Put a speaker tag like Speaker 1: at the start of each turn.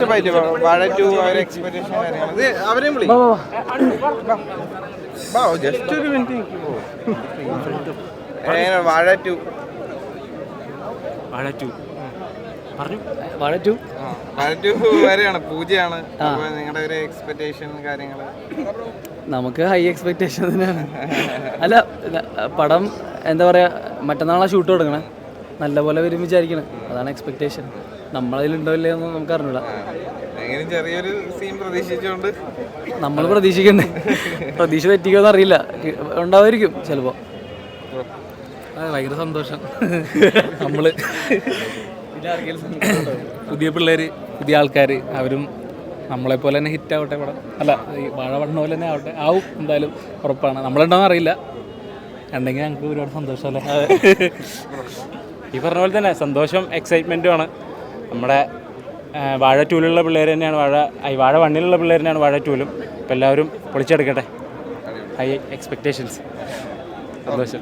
Speaker 1: വാഴ 2 അവരെ എക്സ്പെക്ടേഷൻ കാര്യങ്ങൾ അവരെയും വിളി ജസ്റ്റ് ഒരു മിനിറ്റ് വാഴ 2 വരെയാണ് പൂജയാണ്. നിങ്ങളുടെ ഒരു എക്സ്പെക്ടേഷൻ കാര്യങ്ങൾ?
Speaker 2: നമുക്ക് ഹൈ എക്സ്പെക്ടേഷൻ തന്നെയാണ്. അല്ല, പടം എന്താ പറയുക, മറ്റന്നാളാ ഷൂട്ട് തുടങ്ങണേ, നല്ലപോലെ വരും വിചാരിക്കണം. അതാണ് എക്സ്പെക്ടേഷൻ. നമ്മളതിലുണ്ടോ ഇല്ലേ എന്ന് നമുക്ക് അറിഞ്ഞൂടാ.
Speaker 1: ചെറിയൊരു സീൻ പ്രതീക്ഷിച്ചുകൊണ്ട്
Speaker 2: നമ്മൾ പ്രതീക്ഷിക്കണ്ടേ, പ്രതീക്ഷ തെറ്റിക്കുമെന്ന് അറിയില്ല, ഉണ്ടാവുമായിരിക്കും ചിലപ്പോൾ.
Speaker 3: ഭയങ്കര സന്തോഷം. നമ്മള് പുതിയ പിള്ളേർ, പുതിയ ആൾക്കാർ, അവരും നമ്മളെപ്പോലെ തന്നെ ഹിറ്റ് ആവട്ടെ പടം. അല്ല, ഈ വാഴ പടം പോലെ തന്നെ ആവും എന്തായാലും, ഉറപ്പാണ്. നമ്മളുണ്ടോയെന്ന് അറിയില്ല, ഉണ്ടെങ്കിൽ ഞങ്ങൾക്ക് ഒരുപാട് സന്തോഷമല്ലേ.
Speaker 4: ഈ പറഞ്ഞ പോലെ തന്നെ സന്തോഷം, എക്സൈറ്റ്മെൻറ്റുമാണ്. നമ്മുടെ വാഴ 2-ലുള്ള പിള്ളേർ തന്നെയാണ് വാഴ 1-ലുള്ള പിള്ളേർ തന്നെയാണ് വാഴ 2-ലും. അപ്പോൾ എല്ലാവരും പൊളിച്ചെടുക്കട്ടെ. High expectations. സന്തോഷം.